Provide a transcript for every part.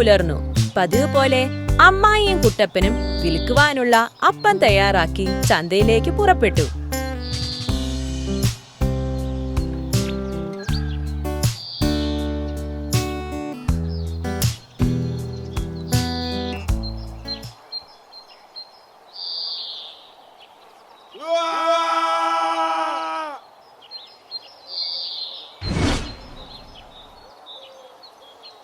പുലർന്നു. പതിവ് പോലെ അമ്മായിയും കുട്ടപ്പനും വിൽക്കുവാനുള്ള അപ്പം തയ്യാറാക്കി ചന്തയിലേക്ക് പുറപ്പെട്ടു.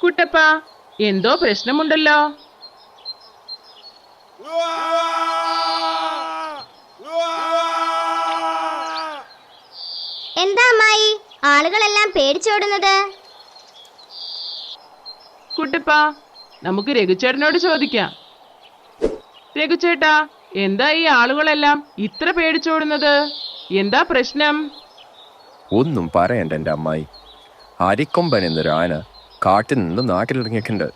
കുട്ടപ്പ, എന്തോ പ്രശ്നമുണ്ടല്ലോ. എന്താ അമ്മായി, ആളുകളെല്ലാം പേടിച്ചോടുന്നത്? കുട്ടപ്പ, നമുക്ക് രഘുചേട്ടനോട് ചോദിക്കാം. രഘുചേട്ടാ, എന്താ ഈ ആളുകളെല്ലാം ഇത്ര പേടിച്ചോടുന്നത്? എന്താ പ്രശ്നം? ഒന്നും പറയണ്ട എൻ്റെ അമ്മായി. അരിക്കൊമ്പൻ എന്നൊരു ആന കാട്ടിൽ നിന്ന് നാട്ടിലിറങ്ങിയിട്ടുണ്ട്.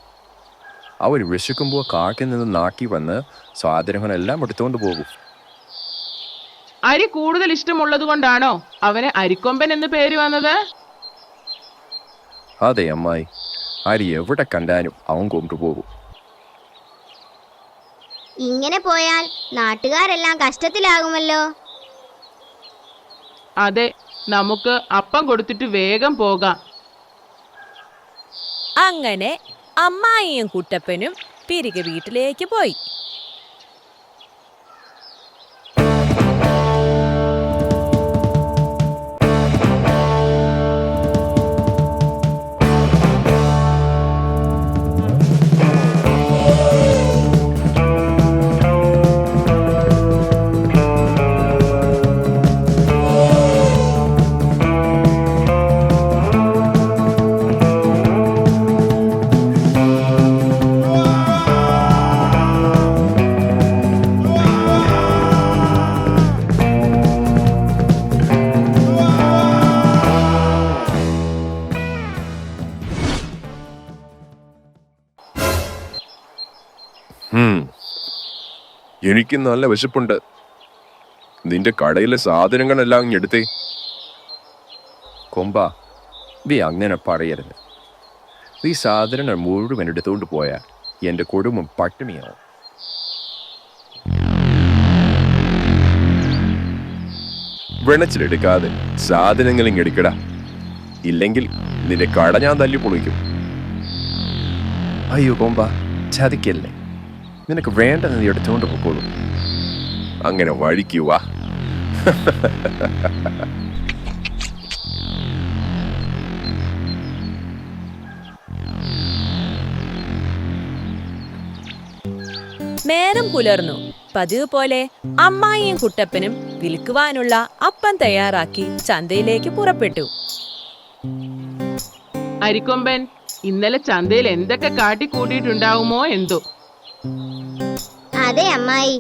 അവർ വിശക്കുമ്പോൾ കാട്ടിൽ നിന്ന് നാട്ടി വന്ന് സാധനങ്ങളെല്ലാം എടുത്തുകൊണ്ട് പോകും. അരി കൂടുതൽ ഇഷ്ടമുള്ളത് കൊണ്ടാണോ അവന് അരിക്കൊമ്പൻ എന്ന് പേര് വന്നത്? അതെ അമ്മായി, അരി എവിടെ കണ്ടാലും അവൻ കൊണ്ടുപോകും. ഇങ്ങനെ പോയാൽ നാട്ടുകാരെല്ലാം കഷ്ടത്തിലാകുമല്ലോ. അതെ, നമുക്ക് അപ്പം കൊടുത്തിട്ട് വേഗം പോകാം. അങ്ങനെ അമ്മായിയും കുട്ടപ്പനും തിരികെ വീട്ടിലേക്ക് പോയി. എനിക്ക് നല്ല വിശപ്പുണ്ട്. നിന്റെ കടയിലെ സാധനങ്ങളെല്ലാം എടുത്തേ. കൊമ്പ, നീ അങ്ങനെ പറയരുത്. ഈ സാധനങ്ങൾ മുഴുവൻ എടുത്തുകൊണ്ട് പോയാൽ എൻ്റെ കുടുംബം പട്ടിണിയാവും. വെണച്ചിലെടുക്കാതെ സാധനങ്ങളും എടുക്കടാ, ഇല്ലെങ്കിൽ നിന്റെ കട ഞാൻ തല്ലി പൊളിക്കും. അയ്യോ കൊമ്പ, ചതിക്കല്ലേ. നിനക്ക് വേണ്ടത് നീ എടുത്തുകൊണ്ട് പോക്കോളൂ. അങ്ങനെ വഴിക്കുവാ. നേരം പുലർന്നു. പതിവ് പോലെ അമ്മായിയും കുട്ടപ്പനും വിൽക്കുവാനുള്ള അപ്പം തയ്യാറാക്കി ചന്തയിലേക്ക് പുറപ്പെട്ടു. അരിക്കൊമ്പൻ ഇന്നലെ ചന്തയിൽ എന്തൊക്കെ കാട്ടിക്കൂട്ടിയിട്ടുണ്ടാവുമോ എന്തോ. അതെ അമ്മായി.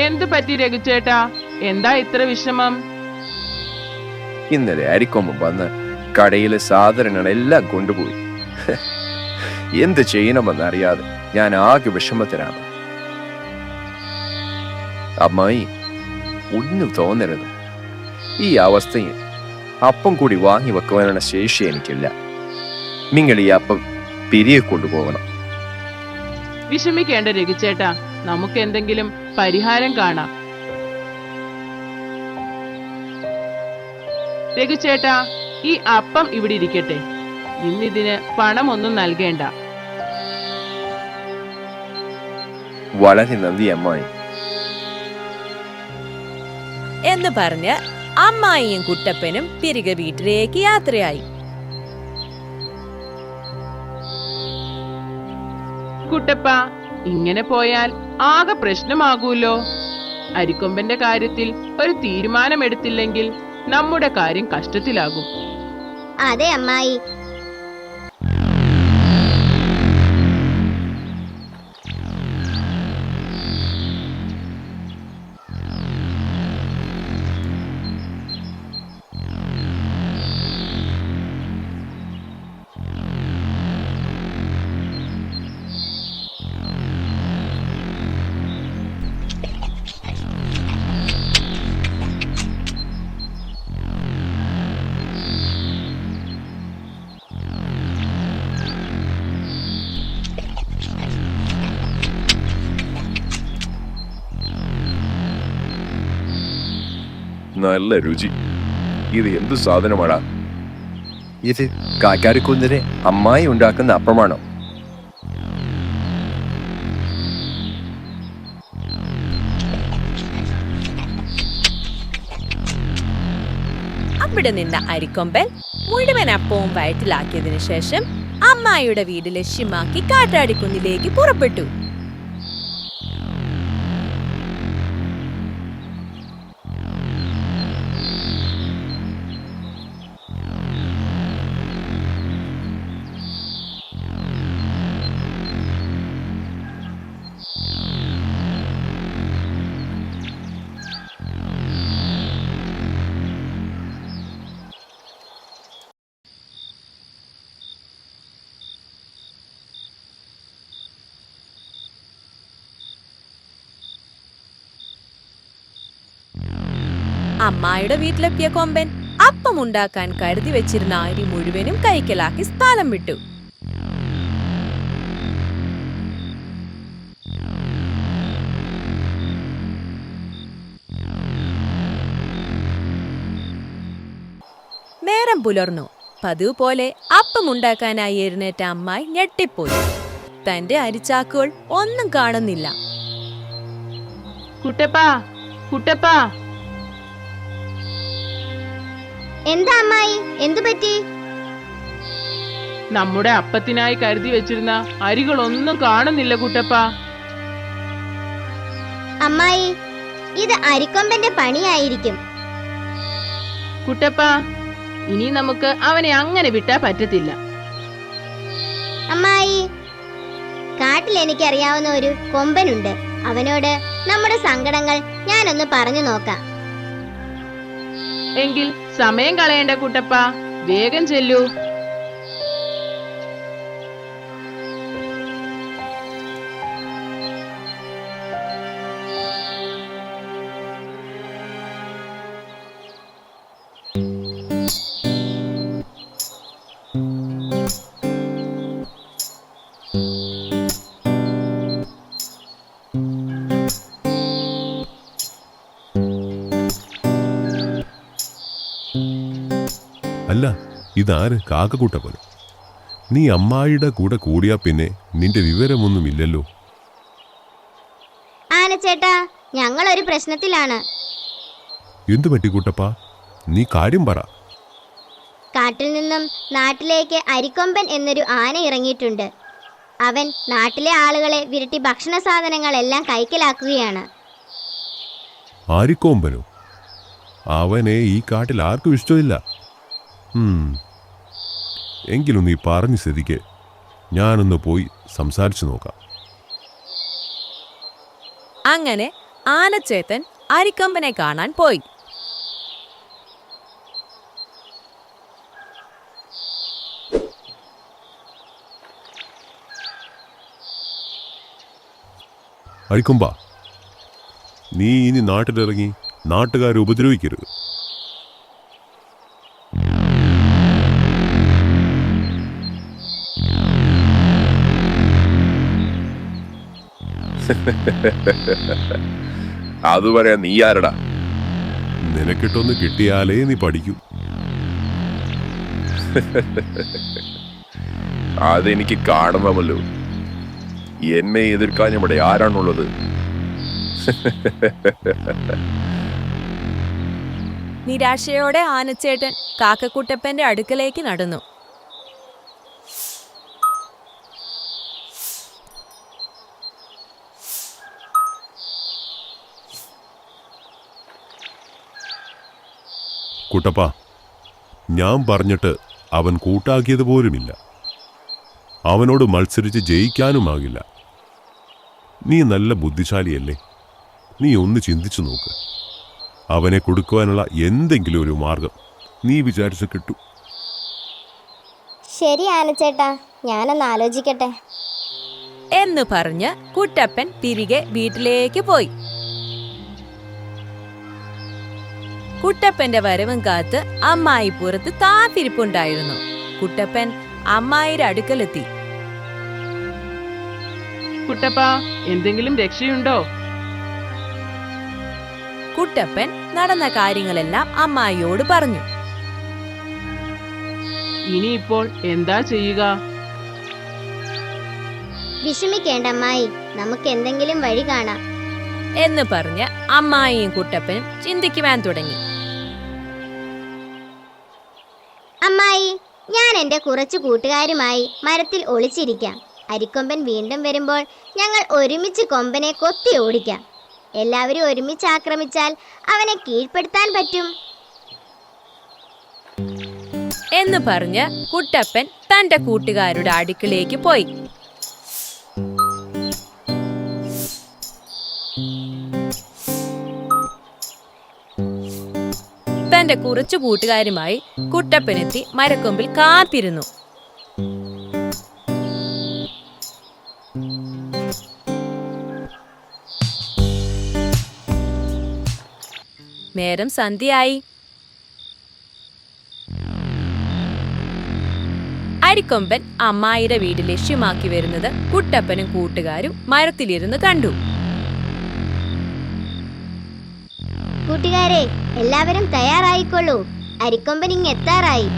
എന്തു പറ്റി രഘുചേട്ടാ? എന്താ ഇത്ര വിഷമം? ഇന്നലെ അരിക്കൊമ്പൻ വന്ന് കടയിലെ സാധനങ്ങളെല്ലാം കൊണ്ടുപോയി. എന്ത് ചെയ്യണമെന്നറിയാതെ ഞാൻ ആകെ വിഷമത്തിലാണ്. അമ്മായി, ഒന്നും തോന്നരുത്. ഈ അവസ്ഥയിൽ അപ്പം കൂടി വാങ്ങി വെക്കുവാനുള്ള ശേഷി എനിക്കില്ല. നിങ്ങൾ ഈ അപ്പം പിരിയെ കൊണ്ടുപോകണം. വിഷമിക്കേണ്ട രഘുചേട്ടാ, നമുക്ക് എന്തെങ്കിലും പരിഹാരം കാണാം. രഘുചേട്ടാ, ഈ അപ്പം ഇവിടെ ഇരിക്കട്ടെ. ഇന്നിതിന് പണമൊന്നും നൽകേണ്ട. വളരെ നന്ദി അമ്മായി എന്ന് പറഞ്ഞ് അമ്മായിയും കുട്ടപ്പനും തിരികെ വീട്ടിലേക്ക് യാത്രയായി. കുട്ടപ്പ, ഇങ്ങനെ പോയാൽ ആകെ പ്രശ്നമാകൂല്ലോ. അരിക്കൊമ്പന്റെ കാര്യത്തിൽ ഒരു തീരുമാനമെടുത്തില്ലെങ്കിൽ നമ്മുടെ കാര്യം കഷ്ടത്തിലാകും. അതെ അമ്മായി. നല്ല രുചി. ഇത് എന്ത് സാധനമാടാ? ഇത് കാക്കാരിക്കുന്നിലെ അമ്മായി ഉണ്ടാക്കുന്ന അപ്പമാണോ? അവിടെ നിന്ന അരിക്കൊമ്പൻ മുഴുവൻ അപ്പവും വയറ്റിലാക്കിയതിനു ശേഷം അമ്മായിയുടെ വീട് ലക്ഷ്യമാക്കി കാറ്റാടിക്കുന്നിലേക്ക് പുറപ്പെട്ടു. അമ്മായിയുടെ വീട്ടിലെത്തിയ കൊമ്പൻ അപ്പം ഉണ്ടാക്കാൻ കരുതി വെച്ചിരുന്ന അരി മുഴുവനും കൈക്കലാക്കി സ്ഥലം വിട്ടു. നേരം പുലർന്നു. പതിവ് പോലെ അപ്പം ഉണ്ടാക്കാനായി എഴുന്നേറ്റ അമ്മായി ഞെട്ടിപ്പോയി. തന്റെ അരിച്ചാക്കുകൾ ഒന്നും കാണുന്നില്ല. കുട്ടപ്പാ, കുട്ടപ്പാ, എന്താ അമ്മായി, എന്തു പറ്റി? നമ്മുടെ അപ്പത്തിനായി കരുതി വെച്ചിരുന്ന അരികളൊന്നും കാണുന്നില്ല കുട്ടപ്പാ. അമ്മായി, ഇത് അരിക്കൊമ്പന്റെ പണിയായിരിക്കും. കുട്ടപ്പാ, ഇനി നമുക്ക് അവനെ അങ്ങനെ വിട്ടാ പറ്റത്തില്ല. അമ്മായി, കാട്ടിൽ എനിക്കറിയാവുന്ന ഒരു കൊമ്പനുണ്ട്. അവനോട് നമ്മുടെ സങ്കടങ്ങൾ ഞാനൊന്ന് പറഞ്ഞു നോക്കാം. എങ്കിൽ സമയം കളയണ്ട കുട്ടപ്പാ, വേഗം ചെല്ലൂ. അല്ല, ഇതാര്? കാക്കക്കൂട്ടപ്പനോ? നീ അമ്മായിയുടെ കൂടെ കൂടിയാ പിന്നെ നിന്റെ വിവരമൊന്നുമില്ലല്ലോ. ആനച്ചേട്ടാ, ഞങ്ങളൊരു പ്രശ്നത്തിലാണ്. എന്തു പറ്റി കൂട്ടപ്പാ? നീ കാര്യം പറ. കാട്ടിൽ നിന്നും നാട്ടിലേക്ക് അരിക്കൊമ്പൻ എന്നൊരു ആന ഇറങ്ങിയിട്ടുണ്ട്. അവൻ നാട്ടിലെ ആളുകളെ വിരട്ടി ഭക്ഷണ സാധനങ്ങളെല്ലാം കൈക്കലാക്കുകയാണ്. ആരിക്കോമ്പനോ? അവനെ ഈ കാട്ടിൽ ആർക്കും ഇഷ്ടമില്ല. എങ്കിലും നീ പറഞ്ഞ സ്ഥിതിക്ക് ഞാനൊന്ന് പോയി സംസാരിച്ചു നോക്കാം. അങ്ങനെ ആനച്ചേത്തൻ അരിക്കൊമ്പനെ കാണാൻ പോയി. അരിക്കൊമ്പ, നീ ഇനി നാട്ടിലിറങ്ങി നാട്ടുകാരെ ഉപദ്രവിക്കരുത്. അത് പറയാ നീ ആരടാ? നിനക്കിട്ടൊന്ന് കിട്ടിയാലേ നീ പഠിക്കൂ. അതെനിക്ക് കാണണമല്ലോ. എന്നെ എതിർക്കാൻ ഇവിടെ ആരാണുള്ളത്? നിരാശയോടെ ആനച്ചേട്ടൻ കാക്കക്കുട്ടപ്പന്റെ അടുക്കലേക്ക് നടന്നു. കുട്ടപ്പാ, ഞാൻ പറഞ്ഞിട്ട് അവൻ കൂട്ടാക്കിയത് പോലുമില്ല. അവനോട് മത്സരിച്ച് ജയിക്കാനുമാകില്ല. നീ നല്ല ബുദ്ധിശാലിയല്ലേ? നീ ഒന്ന് ചിന്തിച്ചു നോക്ക്. അവനെ കൊടുക്കുവാനുള്ള എന്തെങ്കിലും ഒരു മാർഗം നീ വിചാരിച്ചു കിട്ടൂ. ശരി ആനച്ചേട്ടാ, ഞാനൊന്ന് ആലോചിക്കട്ടെ എന്ന് പറഞ്ഞ് കുട്ടപ്പൻ തിരികെ വീട്ടിലേക്ക് പോയി. കുട്ടപ്പന്റെ വരവും കാത്ത് അമ്മായി പുറത്ത് കാത്തിരിപ്പുണ്ടായിരുന്നു. കുട്ടപ്പൻ അമ്മായിയുടെ അടുക്കലെത്തി. കുട്ടപ്പാ, എന്തെങ്കിലും രക്ഷയുണ്ടോ? കുട്ടപ്പൻ നടന്ന കാര്യങ്ങളെല്ലാം അമ്മായിയോട് പറഞ്ഞു. ഇനിയിപ്പോൾ എന്താ ചെയ്യുക? വിഷമിക്കേണ്ട അമ്മായി, നമുക്ക് എന്തെങ്കിലും വഴി കാണാം എന്ന് പറഞ്ഞ് അമ്മായിയും കുട്ടപ്പനും ചിന്തിക്കുവാൻ തുടങ്ങി. അമ്മായി, ഞാൻ എൻ്റെ കുറച്ച് കൂട്ടുകാരുമായി മരത്തിൽ ഒളിച്ചിരിക്കാം. അരിക്കൊമ്പൻ വീണ്ടും വരുമ്പോൾ ഞങ്ങൾ ഒരുമിച്ച് കൊമ്പനെ കൊത്തി ഓടിക്കാം. എല്ലാവരും ഒരുമിച്ച് ആക്രമിച്ചാൽ അവനെ കീഴ്പ്പെടുത്താൻ പറ്റും എന്ന് പറഞ്ഞ് കുട്ടപ്പൻ തന്റെ കൂട്ടുകാരുടെ അടുക്കളയിലേക്ക് പോയി. തന്റെ കുറച്ചു കൂട്ടുകാരുമായി കുട്ടപ്പനെത്തി മരക്കൊമ്പിൽ കാത്തിരുന്നു. നേരം സന്ധ്യയായി. അരിക്കൊമ്പൻ അമ്മായിയുടെ വീട് ലക്ഷ്യമാക്കി വരുന്നത് കുട്ടപ്പനും കൂട്ടുകാരും മരത്തിലിരുന്ന് കണ്ടു. കൂട്ടുകാരെ, എല്ലാവരും തയ്യാറായിക്കൊള്ളൂ. അരിക്കൊമ്പൻ ഇങ്ങെത്താറായി.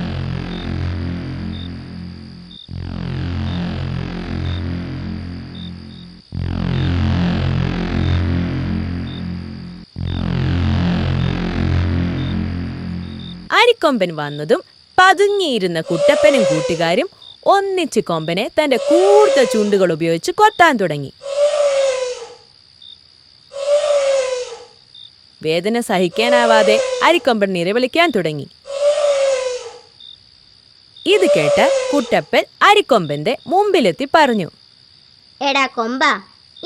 അരിക്കൊമ്പൻ വന്നതും പതുങ്ങിയിരുന്ന കുട്ടപ്പനും കൂട്ടുകാരും ഒന്നിച്ച് കൊമ്പനെ തന്റെ കൂർത്ത ചുണ്ടുകൾ ഉപയോഗിച്ച് കൊത്താൻ തുടങ്ങി. വേദന സഹിക്കാനാവാതെ അരിക്കൊമ്പൻ നിലവിളിക്കാൻ തുടങ്ങി. ഇത് കേട്ട് കുട്ടപ്പൻ അരിക്കൊമ്പന്റെ മുമ്പിലെത്തി പറഞ്ഞു: എടാ കൊമ്പ,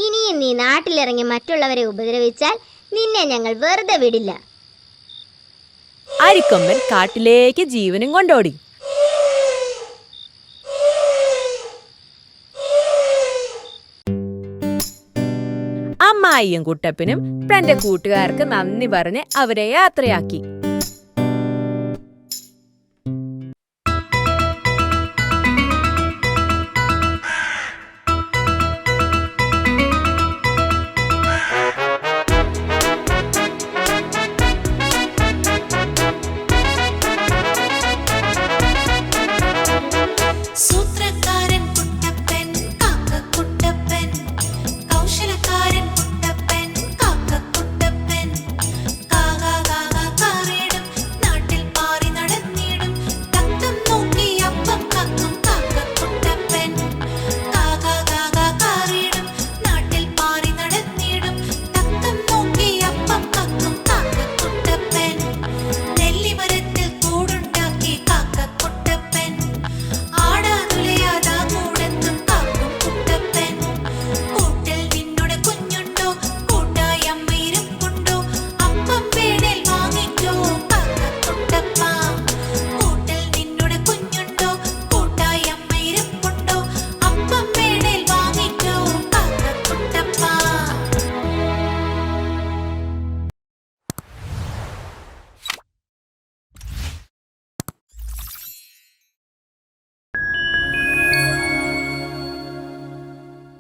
ഇനിയും നീ നാട്ടിലിറങ്ങി മറ്റുള്ളവരെ ഉപദ്രവിച്ചാൽ നിന്നെ ഞങ്ങൾ വെറുതെ വിടില്ല. അരിക്കൊമ്പൻ കാട്ടിലേക്ക് ജീവനും കൊണ്ടോടി. അമ്മായിയും കുട്ടപ്പനും തന്റെ കൂട്ടുകാർക്ക് നന്ദി പറഞ്ഞ് അവരെ യാത്രയാക്കി.